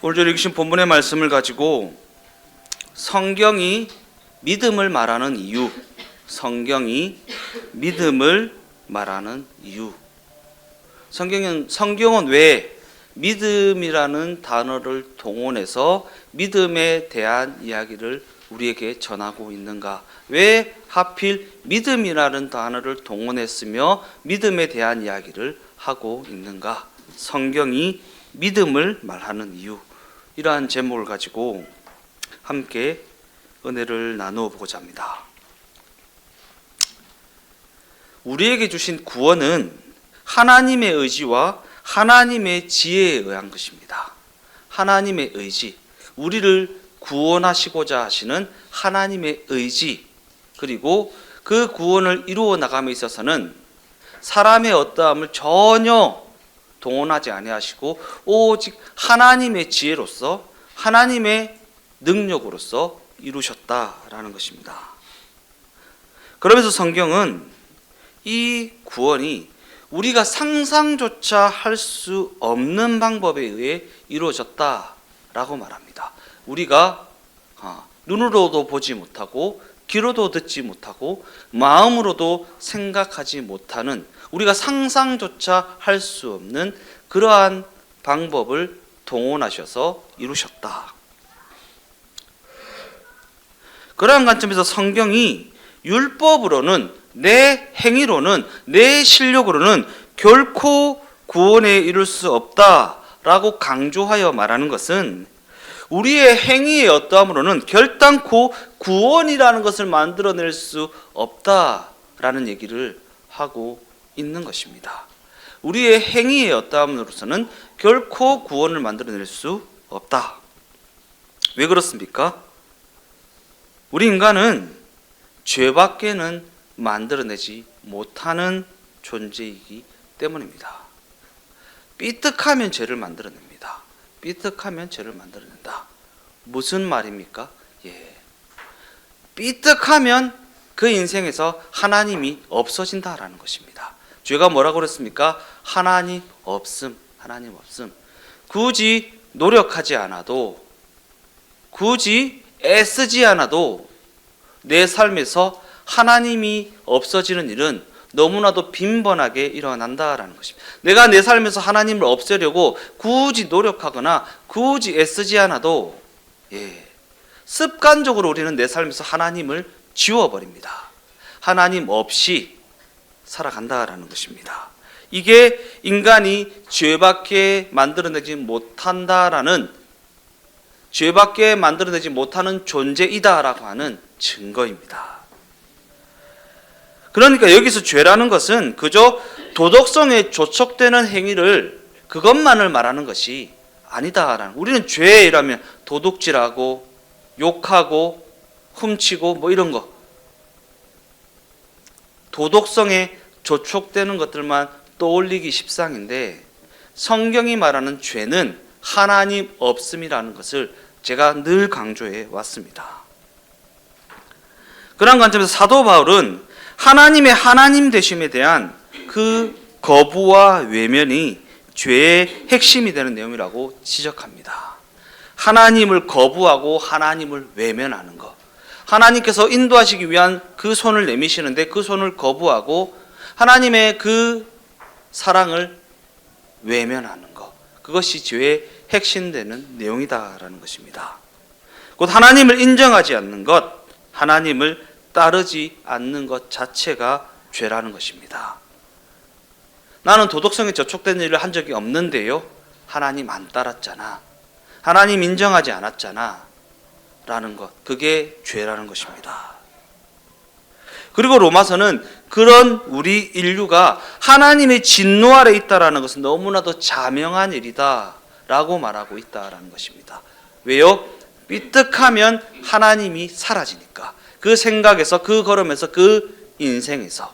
오늘 읽으신 본문의 말씀을 가지고 성경이 믿음을 말하는 이유, 성경이 믿음을 말하는 이유. 성경은 왜 믿음이라는 단어를 동원해서 믿음에 대한 이야기를 우리에게 전하고 있는가? 왜 하필 믿음이라는 단어를 동원했으며 믿음에 대한 이야기를 하고 있는가? 성경이 믿음을 말하는 이유. 이러한 제목을 가지고 함께 은혜를 나누어 보고자 합니다. 우리에게 주신 구원은 하나님의 의지와 하나님의 지혜에 의한 것입니다. 하나님의 의지, 우리를 구원하시고자 하시는 하나님의 의지, 그리고 그 구원을 이루어 나감에 있어서는 사람의 어떠함을 전혀 동원하지 아니하시고 오직 하나님의 지혜로서 하나님의 능력으로서 이루셨다라는 것입니다. 그러면서 성경은 이 구원이 우리가 상상조차 할 수 없는 방법에 의해 이루어졌다라고 말합니다. 우리가 눈으로도 보지 못하고 귀로도 듣지 못하고 마음으로도 생각하지 못하는, 우리가 상상조차 할 수 없는 그러한 방법을 동원하셔서 이루셨다. 그러한 관점에서 성경이 율법으로는, 내 행위로는, 내 실력으로는 결코 구원에 이룰 수 없다라고 강조하여 말하는 것은 우리의 행위의 어떠함으로는 결단코 구원이라는 것을 만들어낼 수 없다라는 얘기를 하고 있는 것입니다. 우리의 행위의 어떠함으로서는 결코 구원을 만들어낼 수 없다. 왜 그렇습니까? 우리 인간은 죄밖에는 만들어내지 못하는 존재이기 때문입니다. 삐뜩하면 죄를 만들어냅니다. 삐뜩하면 죄를 만들어낸다. 무슨 말입니까? 삐뜩하면 그 인생에서 하나님이 없어진다라는 것입니다. 죄가 뭐라고 그랬습니까? 하나님 없음, 하나님 없음. 굳이 노력하지 않아도, 굳이 애쓰지 않아도 내 삶에서 하나님이 없어지는 일은 너무나도 빈번하게 일어난다라는 것입니다. 내가 내 삶에서 하나님을 없애려고 굳이 노력하거나 굳이 애쓰지 않아도 습관적으로 우리는 내 삶에서 하나님을 지워버립니다. 하나님 없이 살아간다라는 것입니다. 이게 인간이 죄밖에 만들어내지 못한다라는, 죄밖에 만들어내지 못하는 존재이다라고 하는 증거입니다. 그러니까 여기서 죄라는 것은 그저 도덕성에 조촉되는 행위를, 그것만을 말하는 것이 아니다라는, 우리는 죄라면 도둑질하고 욕하고 훔치고 뭐 이런 거, 도덕성에 조촉되는 것들만 떠올리기 십상인데, 성경이 말하는 죄는 하나님 없음이라는 것을 제가 늘 강조해 왔습니다. 그런 관점에서 사도 바울은 하나님의 하나님 되심에 대한 그 거부와 외면이 죄의 핵심이 되는 내용이라고 지적합니다. 하나님을 거부하고 하나님을 외면하는 것, 하나님께서 인도하시기 위한 그 손을 내미시는데 그 손을 거부하고 하나님의 그 사랑을 외면하는 것, 그것이 죄의 핵심되는 내용이다라는 것입니다. 곧 하나님을 인정하지 않는 것, 하나님을 따르지 않는 것 자체가 죄라는 것입니다. 나는 도덕성에 저촉된 일을 한 적이 없는데요, 하나님 안 따랐잖아, 하나님 인정하지 않았잖아 라는 것, 그게 죄라는 것입니다. 그리고 로마서는 그런 우리 인류가 하나님의 진노 아래 있다라는 것은 너무나도 자명한 일이다 라고 말하고 있다라는 것입니다. 왜요? 삐뜩하면 하나님이 사라지니까. 그 생각에서, 그 걸음에서, 그 인생에서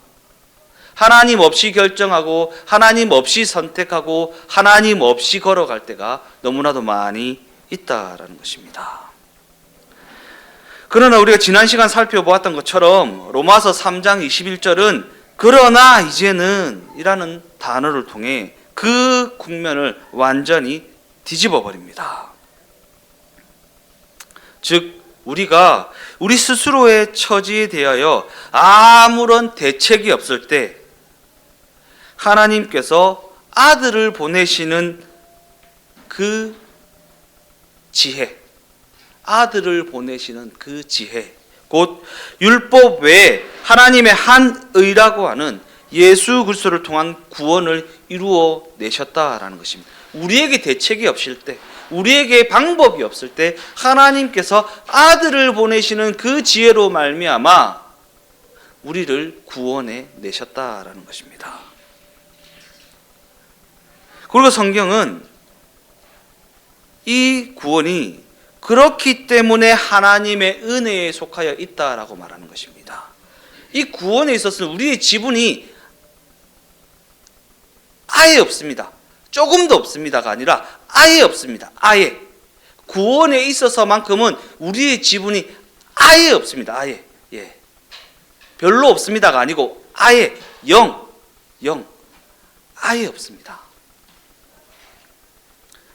하나님 없이 결정하고 하나님 없이 선택하고 하나님 없이 걸어갈 때가 너무나도 많이 있다라는 것입니다. 그러나 우리가 지난 시간 살펴보았던 것처럼 로마서 3장 21절은 그러나 이제는 이라는 단어를 통해 그 국면을 완전히 뒤집어 버립니다. 즉 우리가 우리 스스로의 처지에 대하여 아무런 대책이 없을 때 하나님께서 아들을 보내시는 그 지혜, 아들을 보내시는 그 지혜, 곧 율법 외에 하나님의 한 의라고 하는 예수 그리스도를 통한 구원을 이루어 내셨다라는 것입니다. 우리에게 대책이 없을 때, 우리에게 방법이 없을 때 하나님께서 아들을 보내시는 그 지혜로 말미암아 우리를 구원해 내셨다라는 것입니다. 그리고 성경은 이 구원이 그렇기 때문에 하나님의 은혜에 속하여 있다라고 말하는 것입니다. 이 구원에 있어서는 우리의 지분이 아예 없습니다. 조금도 없습니다가 아니라 아예 없습니다. 아예. 구원에 있어서만큼은 우리의 지분이 아예 없습니다. 아예. 예. 별로 없습니다가 아니고 아예 영. 아예 없습니다.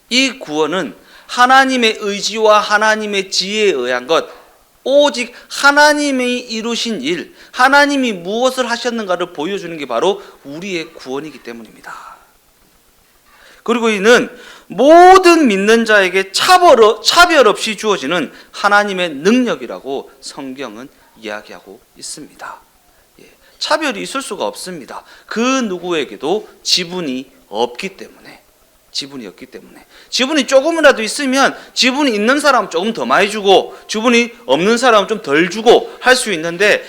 이 구원은 하나님의 의지와 하나님의 지혜에 의한 것, 오직 하나님이 이루신 일, 하나님이 무엇을 하셨는가를 보여주는 게 바로 우리의 구원이기 때문입니다. 그리고 이는 모든 믿는 자에게 차별 없이 주어지는 하나님의 능력이라고 성경은 이야기하고 있습니다. 차별이 있을 수가 없습니다. 그 누구에게도 지분이 없기 때문에. 지분이 조금이라도 있으면 지분이 있는 사람은 조금 더 많이 주고 지분이 없는 사람은 좀 덜 주고 할 수 있는데,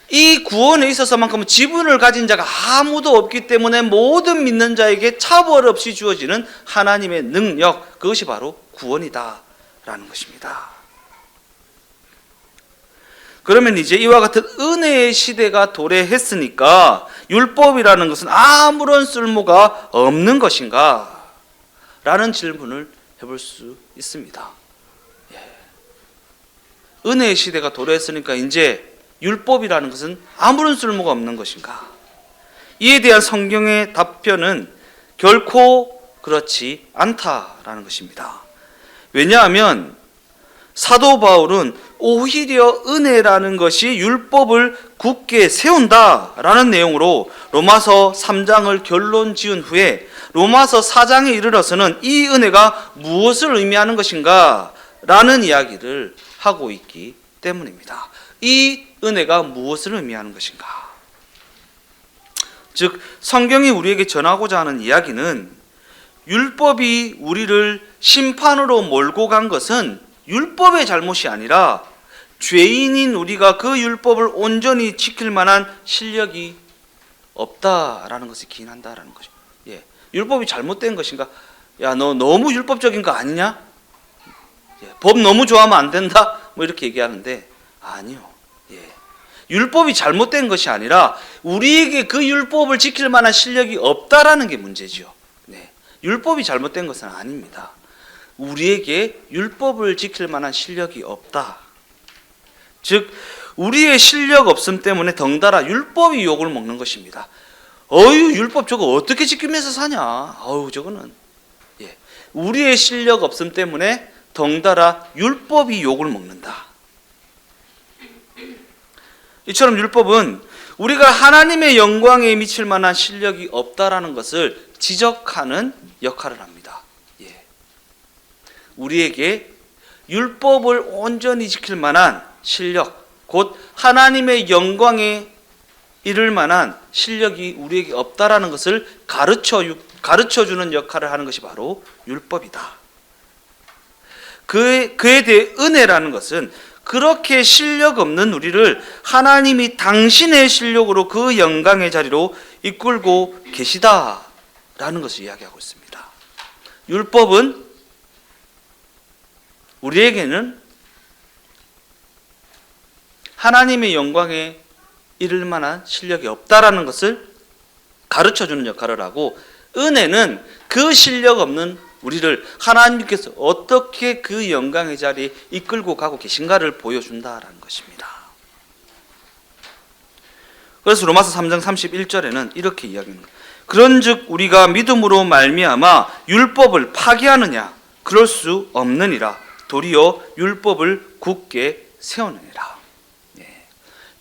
이 구원에 있어서만큼은 지분을 가진 자가 아무도 없기 때문에 모든 믿는 자에게 차별 없이 주어지는 하나님의 능력, 그것이 바로 구원이다라는 것입니다. 그러면 이제 이와 같은 은혜의 시대가 도래했으니까 율법이라는 것은 아무런 쓸모가 없는 것인가? 라는 질문을 해볼 수 있습니다. 은혜의 시대가 도래했으니까 이제 율법이라는 것은 아무런 쓸모가 없는 것인가? 이에 대한 성경의 답변은 결코 그렇지 않다라는 것입니다. 왜냐하면 사도 바울은 오히려 은혜라는 것이 율법을 굳게 세운다라는 내용으로 로마서 3장을 결론 지은 후에 로마서 4장에 이르러서는 이 은혜가 무엇을 의미하는 것인가 라는 이야기를 하고 있기 때문입니다. 이 은혜가 무엇을 의미하는 것인가? 즉 성경이 우리에게 전하고자 하는 이야기는 율법이 우리를 심판으로 몰고 간 것은 율법의 잘못이 아니라 죄인인 우리가 그 율법을 온전히 지킬 만한 실력이 없다라는 것을 기인한다라는 것입니다. 율법이 잘못된 것인가? 야, 너 너무 율법적인 거 아니냐? 법 너무 좋아하면 안 된다? 뭐 이렇게 얘기하는데 아니요. 율법이 잘못된 것이 아니라 우리에게 그 율법을 지킬 만한 실력이 없다라는 게 문제죠. 율법이 잘못된 것은 아닙니다. 우리에게 율법을 지킬 만한 실력이 없다. 즉 우리의 실력 없음 때문에 덩달아 율법이 욕을 먹는 것입니다. 어유 율법 저거 어떻게 지키면서 사냐? 어유 저거는. 우리의 실력 없음 때문에 덩달아 율법이 욕을 먹는다. 이처럼 율법은 우리가 하나님의 영광에 미칠 만한 실력이 없다라는 것을 지적하는 역할을 합니다. 우리에게 율법을 온전히 지킬 만한 실력, 곧 하나님의 영광에 이를 만한 실력이 우리에게 없다라는 것을 가르쳐주는 역할을 하는 것이 바로 율법이다. 그에 대해 은혜라는 것은 그렇게 실력 없는 우리를 하나님이 당신의 실력으로 그 영광의 자리로 이끌고 계시다라는 것을 이야기하고 있습니다. 율법은 우리에게는 하나님의 영광에 이를 만한 실력이 없다라는 것을 가르쳐주는 역할을 하고, 은혜는 그 실력 없는 우리를 하나님께서 어떻게 그 영광의 자리에 이끌고 가고 계신가를 보여준다라는 것입니다. 그래서 로마서 3장 31절에는 이렇게 이야기합니다. 그런즉 우리가 믿음으로 말미암아 율법을 파기하느냐? 그럴 수 없느니라. 도리어 율법을 굳게 세우느니라.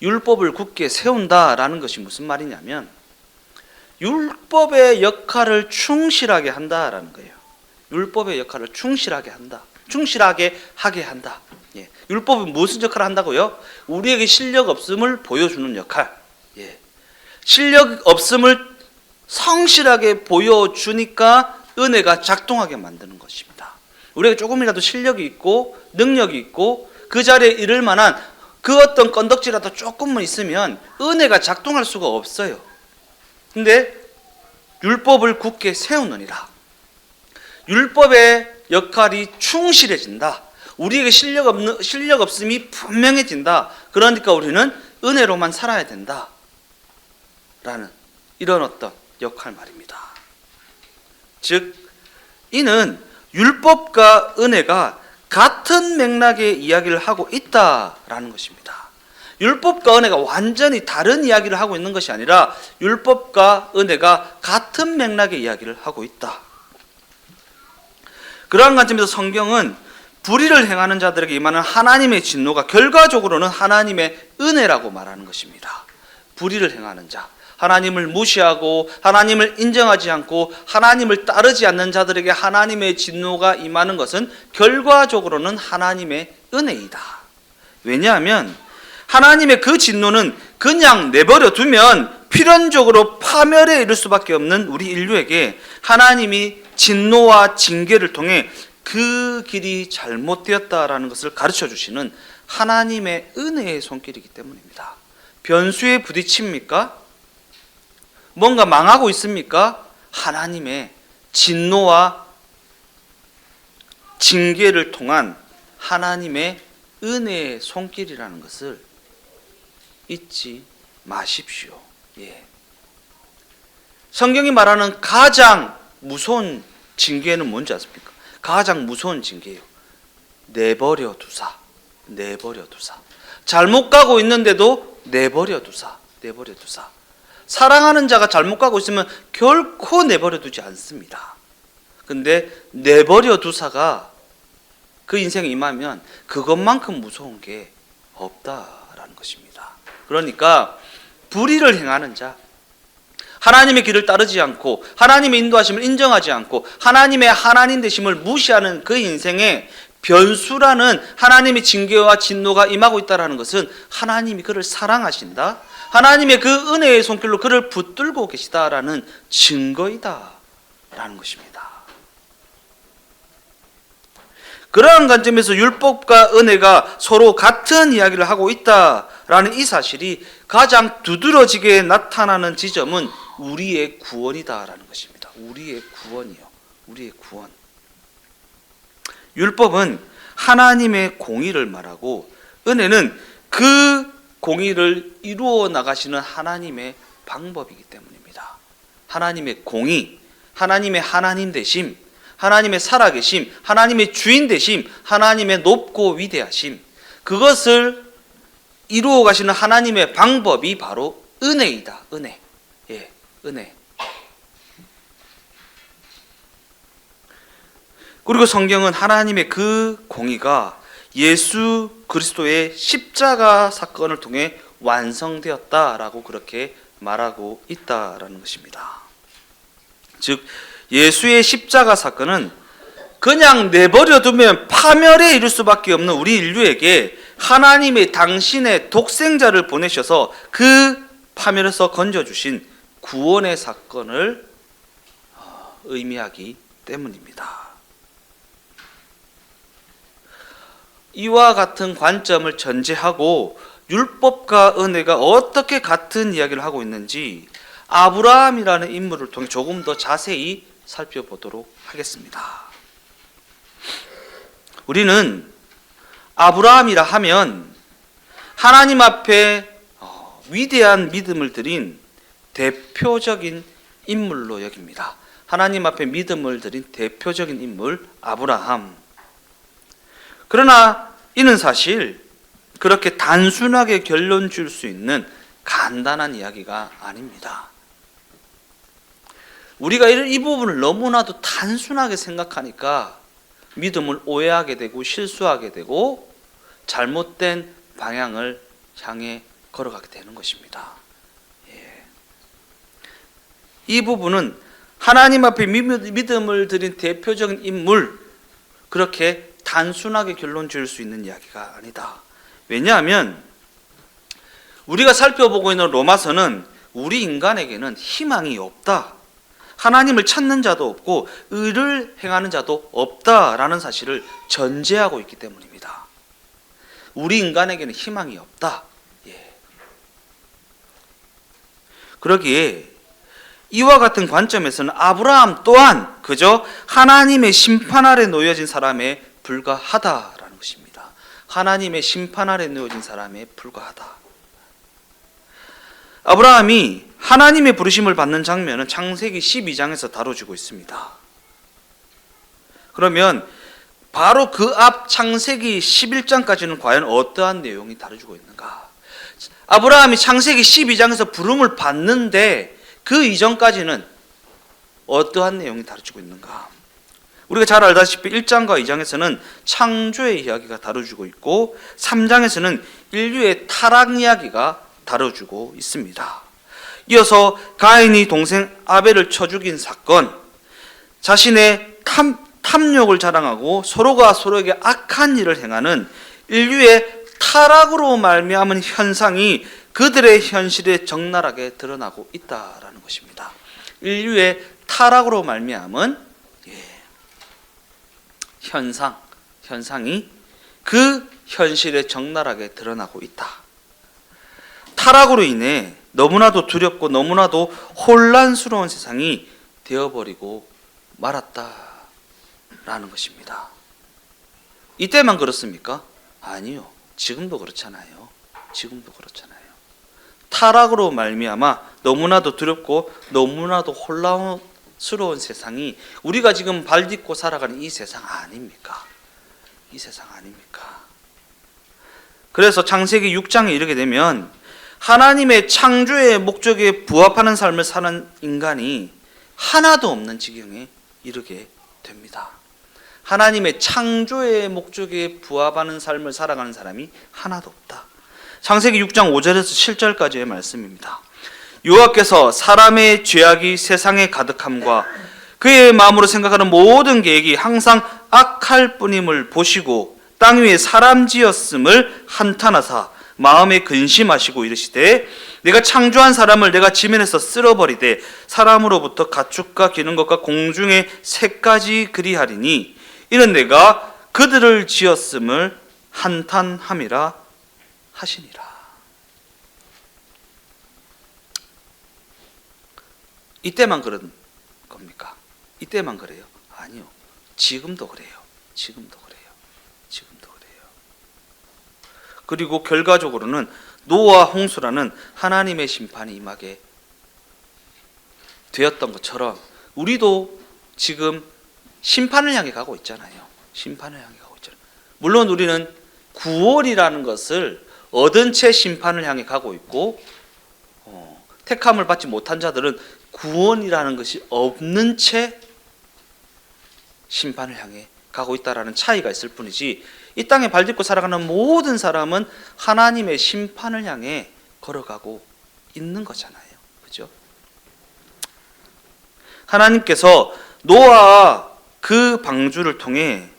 율법을 굳게 세운다라는 것이 무슨 말이냐면 율법의 역할을 충실하게 한다라는 거예요. 율법의 역할을 충실하게 한다. 충실하게 하게 한다. 율법은 무슨 역할을 한다고요? 우리에게 실력 없음을 보여주는 역할. 실력 없음을 성실하게 보여주니까 은혜가 작동하게 만드는 것입니다. 우리에게 조금이라도 실력이 있고 능력이 있고 그 자리에 이를 만한 그 어떤 건덕지라도 조금만 있으면 은혜가 작동할 수가 없어요. 근데 율법을 굳게 세우느니라. 율법의 역할이 충실해진다. 우리에게 실력 없음이 분명해진다. 그러니까 우리는 은혜로만 살아야 된다. 라는 이런 어떤 역할 말입니다. 즉 이는 율법과 은혜가 같은 맥락의 이야기를 하고 있다라는 것입니다. 율법과 은혜가 완전히 다른 이야기를 하고 있는 것이 아니라 율법과 은혜가 같은 맥락의 이야기를 하고 있다. 그러한 관점에서 성경은 불의를 행하는 자들에게 임하는 하나님의 진노가 결과적으로는 하나님의 은혜라고 말하는 것입니다. 불의를 행하는 자, 하나님을 무시하고 하나님을 인정하지 않고 하나님을 따르지 않는 자들에게 하나님의 진노가 임하는 것은 결과적으로는 하나님의 은혜이다. 왜냐하면 하나님의 그 진노는 그냥 내버려 두면 필연적으로 파멸에 이를 수밖에 없는 우리 인류에게 하나님이 진노와 징계를 통해 그 길이 잘못되었다라는 것을 가르쳐 주시는 하나님의 은혜의 손길이기 때문입니다. 변수에 부딪힙니까? 뭔가 망하고 있습니까? 하나님의 진노와 징계를 통한 하나님의 은혜의 손길이라는 것을 잊지 마십시오. 성경이 말하는 가장 무서운 징계는 뭔지 아십니까? 가장 무서운 징계예요. 내버려 두사. 잘못 가고 있는데도 내버려 두사. 사랑하는 자가 잘못 가고 있으면 결코 내버려 두지 않습니다. 근데 내버려 두사가 그 인생에 임하면 그것만큼 무서운 게 없다라는 것입니다. 그러니까 불의를 행하는 자, 하나님의 길을 따르지 않고 하나님의 인도하심을 인정하지 않고 하나님의 하나님 되심을 무시하는 그 인생에 변수라는 하나님의 징계와 진노가 임하고 있다는 것은 하나님이 그를 사랑하신다, 하나님의 그 은혜의 손길로 그를 붙들고 계시다라는 증거이다 라는 것입니다. 그러한 관점에서 율법과 은혜가 서로 같은 이야기를 하고 있다라는 이 사실이 가장 두드러지게 나타나는 지점은 우리의 구원이다라는 것입니다. 우리의 구원. 율법은 하나님의 공의를 말하고 은혜는 그 공의를 이루어 나가시는 하나님의 방법이기 때문입니다. 하나님의 공의, 하나님의 하나님 되심, 하나님의 살아계심, 하나님의 주인 되심, 하나님의 높고 위대하심, 그것을 이루어 가시는 하나님의 방법이 바로 은혜이다. 은혜. 그리고 성경은 하나님의 그 공의가 예수 그리스도의 십자가 사건을 통해 완성되었다라고 그렇게 말하고 있다라는 것입니다. 즉 예수의 십자가 사건은 그냥 내버려 두면 파멸에 이를 수밖에 없는 우리 인류에게 하나님의 당신의 독생자를 보내셔서 그 파멸에서 건져주신 구원의 사건을 의미하기 때문입니다. 이와 같은 관점을 전제하고 율법과 은혜가 어떻게 같은 이야기를 하고 있는지 아브라함이라는 인물을 통해 조금 더 자세히 살펴보도록 하겠습니다. 우리는 아브라함이라 하면 하나님 앞에 위대한 믿음을 드린 대표적인 인물로 여깁니다. 하나님 앞에 믿음을 드린 대표적인 인물 아브라함. 그러나 이는 사실 그렇게 단순하게 결론 줄 수 있는 간단한 이야기가 아닙니다. 우리가 이 부분을 너무나도 단순하게 생각하니까 믿음을 오해하게 되고 실수하게 되고 잘못된 방향을 향해 걸어가게 되는 것입니다. 이 부분은 하나님 앞에 믿음을 드린 대표적인 인물, 그렇게 단순하게 결론 지을 수 있는 이야기가 아니다. 왜냐하면 우리가 살펴보고 있는 로마서는 우리 인간에게는 희망이 없다, 하나님을 찾는 자도 없고 의를 행하는 자도 없다라는 사실을 전제하고 있기 때문입니다. 우리 인간에게는 희망이 없다. 그러기에 이와 같은 관점에서는 아브라함 또한 그저 하나님의 심판 아래 놓여진 사람에 불과하다라는 것입니다. 하나님의 심판 아래 놓여진 사람에 불과하다. 아브라함이 하나님의 부르심을 받는 장면은 창세기 12장에서 다뤄지고 있습니다. 그러면 바로 그 앞 창세기 11장까지는 과연 어떠한 내용이 다뤄지고 있는가? 아브라함이 창세기 12장에서 부름을 받는데 그 이전까지는 어떠한 내용이 다뤄지고 있는가? 우리가 잘 알다시피 1장과 2장에서는 창조의 이야기가 다뤄지고 있고 3장에서는 인류의 타락 이야기가 다뤄지고 있습니다. 이어서 가인이 동생 아벨을 쳐 죽인 사건, 자신의 탐욕을 자랑하고 서로가 서로에게 악한 일을 행하는 인류의 타락으로 말미암은 현상이 그들의 현실에 적나라하게 드러나고 있다라는 것입니다. 인류의 타락으로 말미암은 현상이 그 현실에 적나라하게 드러나고 있다. 타락으로 인해 너무나도 두렵고 너무나도 혼란스러운 세상이 되어버리고 말았다라는 것입니다. 이때만 그렇습니까? 아니요. 지금도 그렇잖아요. 지금도 그렇잖아요. 타락으로 말미암아 너무나도 두렵고 너무나도 혼란스러운 세상이 우리가 지금 발 딛고 살아가는 이 세상 아닙니까? 이 세상 아닙니까? 그래서 창세기 6장에 이르게 되면 하나님의 창조의 목적에 부합하는 삶을 사는 인간이 하나도 없는 지경에 이르게 됩니다. 하나님의 창조의 목적에 부합하는 삶을 살아가는 사람이 하나도 없다. 창세기 6장 5절에서 7절까지의 말씀입니다. 여호와께서 사람의 죄악이 세상에 가득함과 그의 마음으로 생각하는 모든 계획이 항상 악할 뿐임을 보시고 땅 위에 사람 지었음을 한탄하사 마음에 근심하시고 이르시되 내가 창조한 사람을 내가 지면에서 쓸어버리되 사람으로부터 가축과 기는 것과 공중의 새까지 그리하리니 이는 내가 그들을 지었음을 한탄함이라 하시니라. 이때만 그런 겁니까? 이때만 그래요? 아니요. 지금도 그래요. 지금도 그래요. 지금도 그래요. 그리고 결과적으로는 노아 홍수라는 하나님의 심판이 임하게 되었던 것처럼 우리도 지금 심판을 향해 가고 있잖아요. 심판을 향해 가고 있잖아요. 물론 우리는 구원이라는 것을 얻은 채 심판을 향해 가고 있고 택함을 받지 못한 자들은 구원이라는 것이 없는 채 심판을 향해 가고 있다라는 차이가 있을 뿐이지 이 땅에 발 딛고 살아가는 모든 사람은 하나님의 심판을 향해 걸어가고 있는 거잖아요. 그죠? 하나님께서 노아와 그 방주를 통해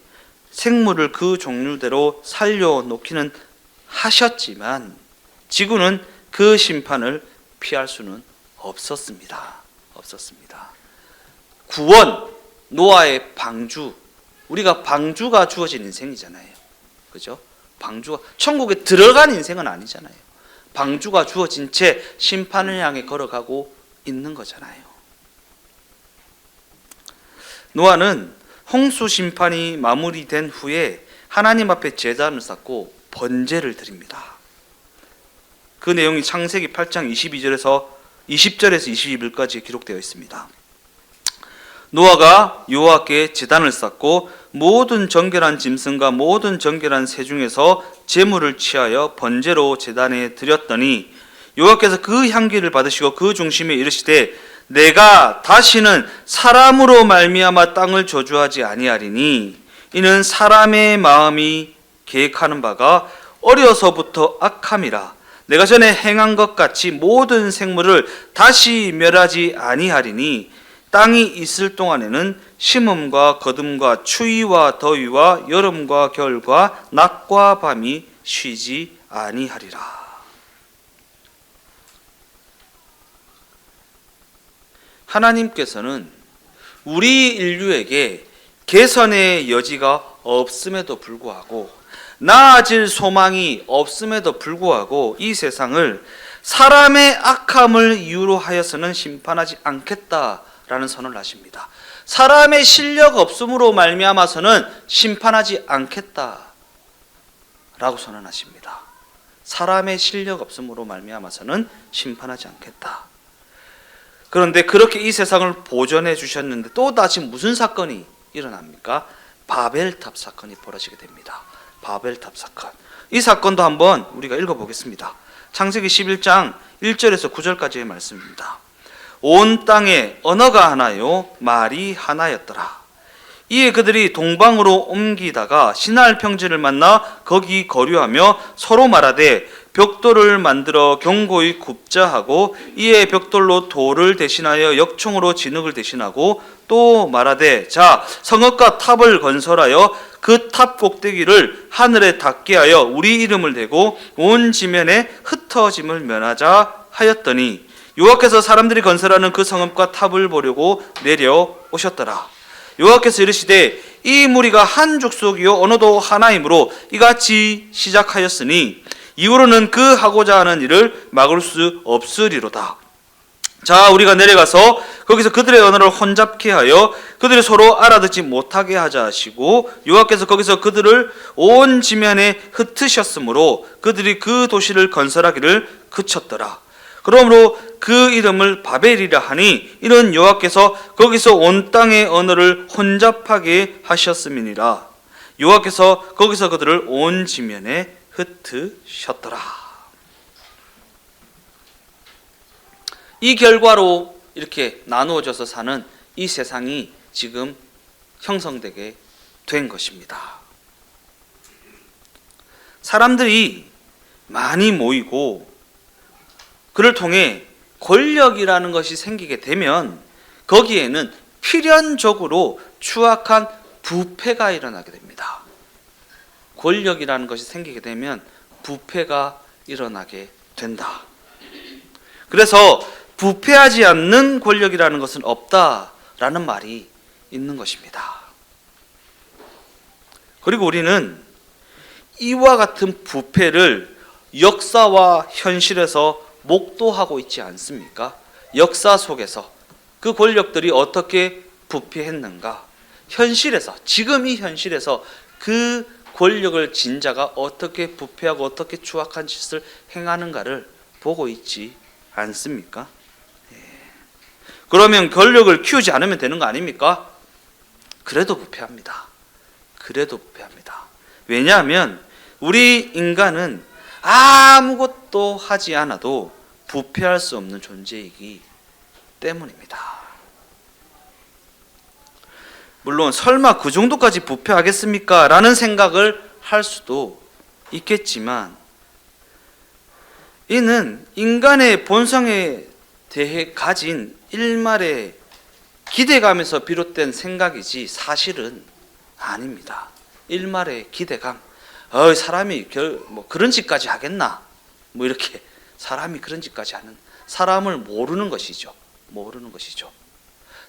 생물을 그 종류대로 살려놓기는 하셨지만 지구는 그 심판을 피할 수는 없었습니다. 구원, 노아의 방주, 우리가 방주가 주어진 인생이잖아요. 그죠? 방주가 천국에 들어간 인생은 아니잖아요. 방주가 주어진 채 심판을 향해 걸어가고 있는 거잖아요. 노아는 홍수 심판이 마무리된 후에 하나님 앞에 제단을 쌓고 번제를 드립니다. 그 내용이 창세기 8장 20절에서 21절까지 기록되어 있습니다. 노아가 여호와께 제단을 쌓고 모든 정결한 짐승과 모든 정결한 새 중에서 제물을 취하여 번제로 제단에 드렸더니 여호와께서 그 향기를 받으시고 그 중심에 이르시되 내가 다시는 사람으로 말미암아 땅을 저주하지 아니하리니 이는 사람의 마음이 계획하는 바가 어려서부터 악함이라. 내가 전에 행한 것 같이 모든 생물을 다시 멸하지 아니하리니 땅이 있을 동안에는 심음과 거둠과 추위와 더위와 여름과 겨울과 낮과 밤이 쉬지 아니하리라. 하나님께서는 우리 인류에게 개선의 여지가 없음에도 불구하고, 나아질 소망이 없음에도 불구하고 이 세상을 사람의 악함을 이유로 하여서는 심판하지 않겠다라는 선언을 하십니다. 사람의 실력 없음으로 말미암아서는 심판하지 않겠다라고 선언하십니다. 사람의 실력 없음으로 말미암아서는 심판하지 않겠다. 그런데 그렇게 이 세상을 보존해 주셨는데 또다시 무슨 사건이 일어납니까? 바벨탑 사건이 벌어지게 됩니다. 바벨탑 사건. 이 사건도 한번 우리가 읽어보겠습니다. 창세기 11장 1절에서 9절까지의 말씀입니다. 온 땅에 언어가 하나요 말이 하나였더라. 이에 그들이 동방으로 옮기다가 시날 평지를 만나 거기 거류하며 서로 말하되 벽돌을 만들어 견고히 굽자 하고, 이에 벽돌로 돌을 대신하여 역총으로 진흙을 대신하고, 또 말하되 자 성읍과 탑을 건설하여 그 탑 꼭대기를 하늘에 닿게 하여 우리 이름을 대고 온 지면에 흩어짐을 면하자 하였더니, 여호와께서 사람들이 건설하는 그 성읍과 탑을 보려고 내려오셨더라. 여호와께서 이르시되 이 무리가 한 족속이요 언어도 하나이므로 이같이 시작하였으니 이후로는 그 하고자 하는 일을 막을 수 없으리로다. 자, 우리가 내려가서 거기서 그들의 언어를 혼잡케 하여 그들이 서로 알아듣지 못하게 하자 하시고, 여호와께서 거기서 그들을 온 지면에 흩으셨으므로 그들이 그 도시를 건설하기를 그쳤더라. 그러므로 그 이름을 바벨이라 하니 이는 여호와께서 거기서 온 땅의 언어를 혼잡하게 하셨음이니라. 여호와께서 거기서 그들을 온 지면에 흩으셨더라. 이 결과로 이렇게 나누어져서 사는 이 세상이 지금 형성되게 된 것입니다. 사람들이 많이 모이고 그를 통해 권력이라는 것이 생기게 되면 거기에는 필연적으로 추악한 부패가 일어나게 됩니다. 권력이라는 것이 생기게 되면 부패가 일어나게 된다. 그래서 부패하지 않는 권력이라는 것은 없다라는 말이 있는 것입니다. 그리고 우리는 이와 같은 부패를 역사와 현실에서 목도하고 있지 않습니까? 역사 속에서 그 권력들이 어떻게 부패했는가? 현실에서, 지금 이 현실에서 그 권력을 진 자가 어떻게 부패하고 어떻게 추악한 짓을 행하는가를 보고 있지 않습니까? 그러면 권력을 키우지 않으면 되는 거 아닙니까? 그래도 부패합니다. 그래도 부패합니다. 왜냐하면 우리 인간은 아무것도 하지 않아도 부패할 수 없는 존재이기 때문입니다. 물론 설마 그 정도까지 부패하겠습니까? 라는 생각을 할 수도 있겠지만, 이는 인간의 본성에 대해 가진 일말의 기대감에서 비롯된 생각이지 사실은 아닙니다. 일말의 기대감, 사람이 그런 짓까지 하겠나? 이렇게 사람이 그런 짓까지 하는, 사람을 모르는 것이죠. 모르는 것이죠.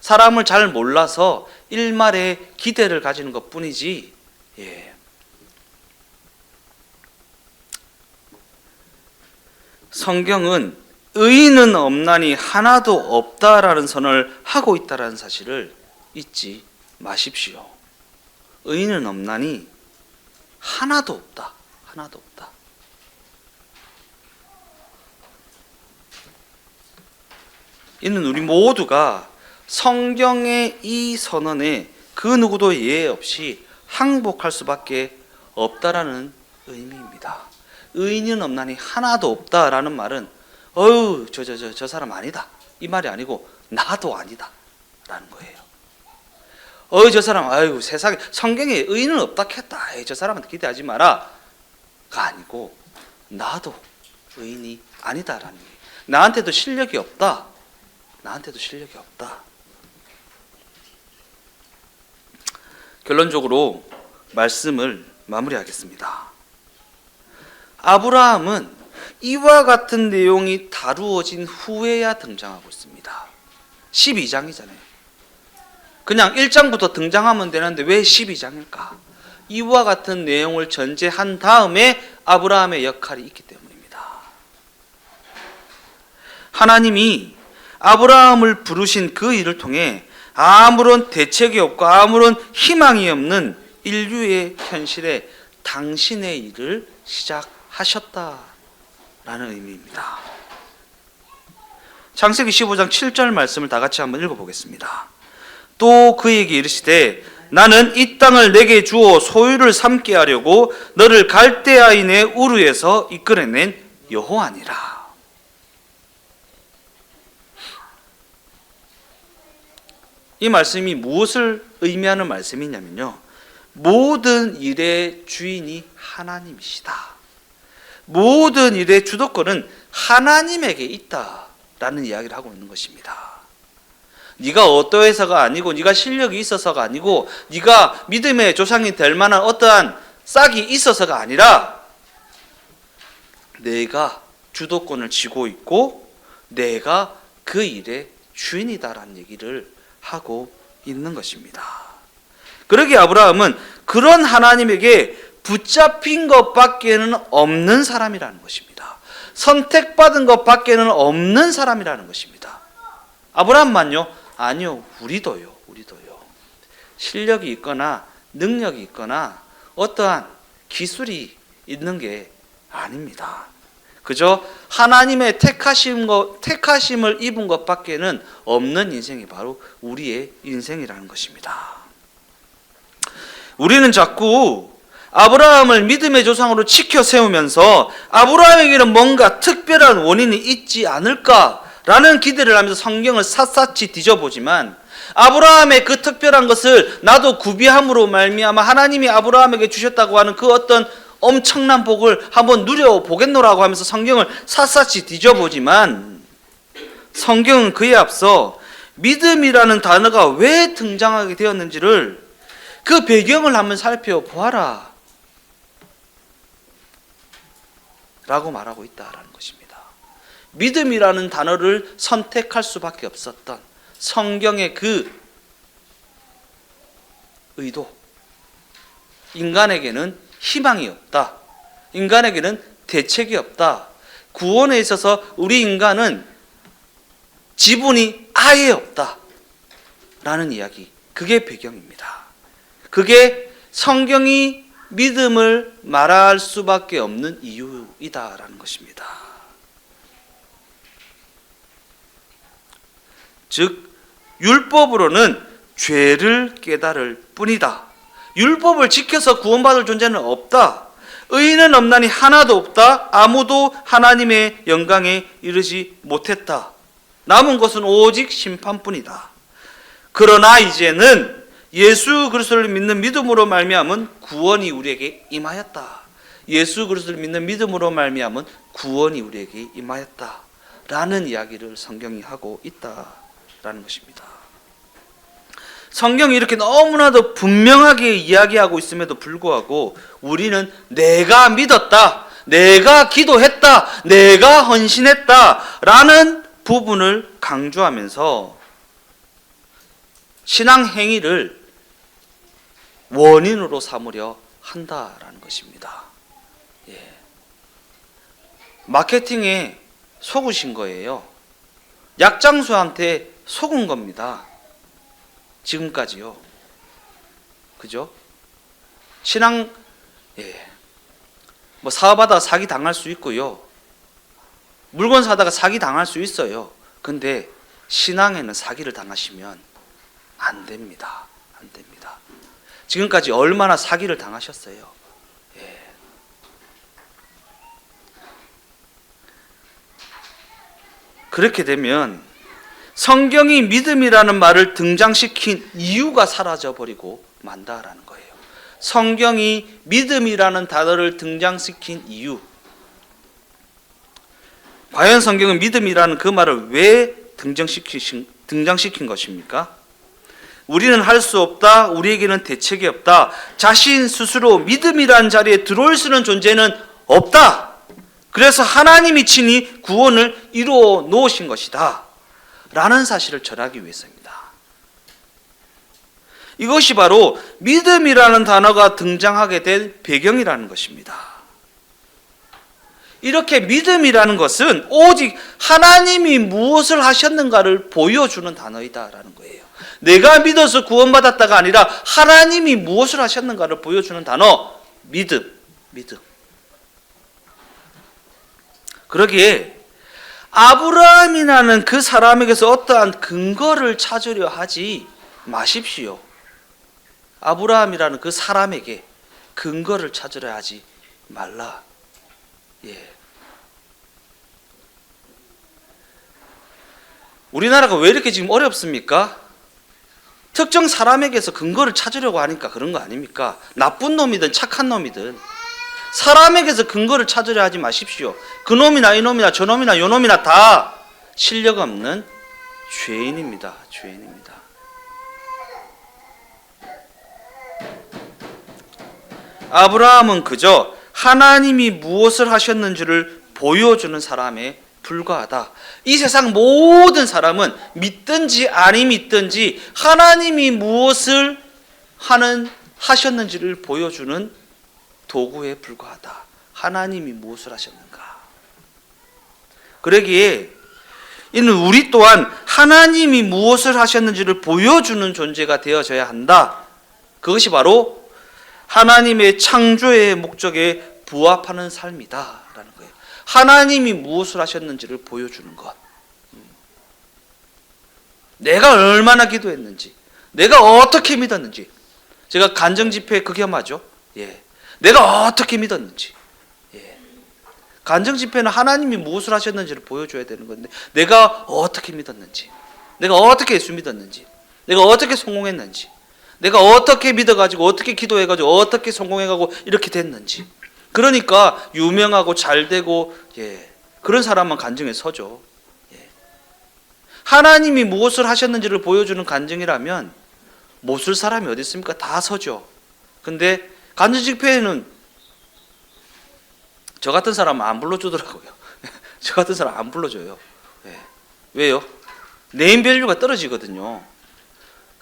사람을 잘 몰라서 일말의 기대를 가지는 것 뿐이지, 성경은 의인은 없나니 하나도 없다라는 선언을 하고 있다라는 사실을 잊지 마십시오. 의인은 없나니 하나도 없다. 하나도 없다. 이는 우리 모두가 성경의 이 선언에 그 누구도 예외 없이 항복할 수밖에 없다라는 의미입니다. 의인은 없나니 하나도 없다라는 말은 저 사람 아니다, 이 말이 아니고 나도 아니다 라는 거예요. 저 사람 아이고 세상에 성경에 의인은 없다 했다. 저 사람한테 기대하지 마라. 가 아니고 나도 의인이 아니다라는 얘기. 나한테도 실력이 없다. 나한테도 실력이 없다. 결론적으로 말씀을 마무리하겠습니다. 아브라함은 이와 같은 내용이 다루어진 후에야 등장하고 있습니다. 12장이잖아요. 그냥 1장부터 등장하면 되는데 왜 12장일까? 이와 같은 내용을 전제한 다음에 아브라함의 역할이 있기 때문입니다. 하나님이 아브라함을 부르신 그 일을 통해 아무런 대책이 없고 아무런 희망이 없는 인류의 현실에 당신의 일을 시작하셨다라는 의미입니다. 창세기 15장 7절 말씀을 다 같이 한번 읽어보겠습니다. 또 그에게 이르시되 나는 이 땅을 내게 주어 소유를 삼게 하려고 너를 갈대아인의 우르에서 이끌어낸 여호와니라. 이 말씀이 무엇을 의미하는 말씀이냐면요, 모든 일의 주인이 하나님이시다. 모든 일의 주도권은 하나님에게 있다라는 이야기를 하고 있는 것입니다. 네가 어떠해서가 아니고, 네가 실력이 있어서가 아니고, 네가 믿음의 조상이 될 만한 어떠한 싹이 있어서가 아니라 내가 주도권을 쥐고 있고 내가 그 일의 주인이다라는 얘기를 하고 있는 것입니다. 그러기에 아브라함은 그런 하나님에게 붙잡힌 것밖에는 없는 사람이라는 것입니다. 선택받은 것밖에는 없는 사람이라는 것입니다. 아브라함만요? 아니요, 우리도요. 실력이 있거나 능력이 있거나 어떠한 기술이 있는 게 아닙니다. 그저 하나님의 택하심을 입은 것밖에는 없는 인생이 바로 우리의 인생이라는 것입니다. 우리는 자꾸 아브라함을 믿음의 조상으로 지켜 세우면서 아브라함에게는 뭔가 특별한 원인이 있지 않을까라는 기대를 하면서 성경을 샅샅이 뒤져보지만, 아브라함의 그 특별한 것을 나도 구비함으로 말미암아 하나님이 아브라함에게 주셨다고 하는 그 어떤 엄청난 복을 한번 누려보겠노라고 하면서 성경을 샅샅이 뒤져보지만, 성경은 그에 앞서 믿음이라는 단어가 왜 등장하게 되었는지를, 그 배경을 한번 살펴보아라 라고 말하고 있다라는 것입니다. 믿음이라는 단어를 선택할 수밖에 없었던 성경의 그 의도, 인간에게는 희망이 없다, 인간에게는 대책이 없다, 구원에 있어서 우리 인간은 지분이 아예 없다 라는 이야기, 그게 배경입니다. 그게 성경이 믿음을 말할 수밖에 없는 이유이다라는 것입니다. 즉 율법으로는 죄를 깨달을 뿐이다. 율법을 지켜서 구원받을 존재는 없다. 의인은 없나니 하나도 없다. 아무도 하나님의 영광에 이르지 못했다. 남은 것은 오직 심판뿐이다. 그러나 이제는 예수 그리스도를 믿는 믿음으로 말미암은 구원이 우리에게 임하였다. 예수 그리스도를 믿는 믿음으로 말미암은 구원이 우리에게 임하였다 라는 이야기를 성경이 하고 있다라는 것입니다. 성경이 이렇게 너무나도 분명하게 이야기하고 있음에도 불구하고 우리는 내가 믿었다, 내가 기도했다, 내가 헌신했다 라는 부분을 강조하면서 신앙 행위를 원인으로 삼으려 한다라는 것입니다. 마케팅에 속으신 거예요. 약장수한테 속은 겁니다. 지금까지요. 그죠? 신앙, 뭐 사업하다가 사기 당할 수 있고요. 물건 사다가 사기 당할 수 있어요. 근데 신앙에는 사기를 당하시면 안 됩니다. 안 됩니다. 지금까지 얼마나 사기를 당하셨어요? 그렇게 되면 성경이 믿음이라는 말을 등장시킨 이유가 사라져버리고 만다라는 거예요. 성경이 믿음이라는 단어를 등장시킨 이유. 과연 성경은 믿음이라는 그 말을 왜 등장시킨 것입니까? 우리는 할 수 없다. 우리에게는 대책이 없다. 자신 스스로 믿음이라는 자리에 들어올 수 있는 존재는 없다. 그래서 하나님이 친히 구원을 이루어 놓으신 것이다. 라는 사실을 전하기 위해서입니다. 이것이 바로 믿음이라는 단어가 등장하게 된 배경이라는 것입니다. 이렇게 믿음이라는 것은 오직 하나님이 무엇을 하셨는가를 보여주는 단어이다라는 거예요. 내가 믿어서 구원받았다가 아니라 하나님이 무엇을 하셨는가를 보여주는 단어, 믿음. 그러기에 아브라함이라는 그 사람에게서 어떠한 근거를 찾으려 하지 마십시오. 아브라함이라는 그 사람에게 근거를 찾으려 하지 말라. 우리나라가 왜 이렇게 지금 어렵습니까? 특정 사람에게서 근거를 찾으려고 하니까 그런 거 아닙니까? 나쁜 놈이든 착한 놈이든 사람에게서 근거를 찾으려 하지 마십시오. 그 놈이나 이 놈이나 저 놈이나 요 놈이나 다 실력 없는 죄인입니다. 아브라함은 그저 하나님이 무엇을 하셨는지를 보여주는 사람에 불과하다. 이 세상 모든 사람은 믿든지 아니 믿든지 하나님이 무엇을 하셨는지를 보여주는 도구에 불과하다. 하나님이 무엇을 하셨는가. 그러기에 이는 우리 또한 하나님이 무엇을 하셨는지를 보여주는 존재가 되어져야 한다. 그것이 바로 하나님의 창조의 목적에 부합하는 삶이다라는 거예요. 하나님이 무엇을 하셨는지를 보여주는 것. 내가 얼마나 기도했는지, 내가 어떻게 믿었는지. 제가 간증 집회에 극혐하죠. 내가 어떻게 믿었는지. 간증 집회는 하나님이 무엇을 하셨는지를 보여줘야 되는 건데 내가 어떻게 믿었는지, 내가 어떻게 예수 믿었는지, 내가 어떻게 성공했는지, 내가 어떻게 믿어가지고 어떻게 기도해가지고 어떻게 성공해가고 이렇게 됐는지. 그러니까 유명하고 잘되고 그런 사람만 간증에 서죠. 하나님이 무엇을 하셨는지를 보여주는 간증이라면 못 쓸 사람이 어디 있습니까? 다 서죠. 근데 간증 집회에는 저 같은 사람은 안 불러주더라고요. 저 같은 사람 안 불러줘요. 왜요? 네임밸류가 떨어지거든요.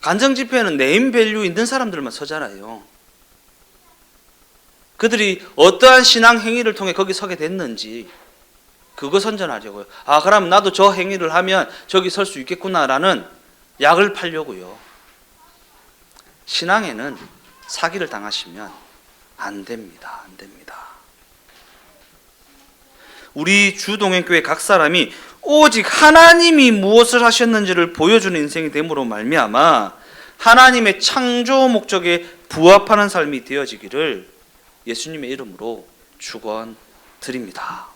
간증 집회에는 네임밸류 있는 사람들만 서잖아요. 그들이 어떠한 신앙 행위를 통해 거기 서게 됐는지 그거 선전하려고요. 아, 그럼 나도 저 행위를 하면 저기 설 수 있겠구나라는 약을 팔려고요. 신앙에는 사기를 당하시면 안 됩니다. 우리 주동행교회 각 사람이 오직 하나님이 무엇을 하셨는지를 보여주는 인생이 됨으로 말미암아 하나님의 창조 목적에 부합하는 삶이 되어지기를 예수님의 이름으로 축원드립니다.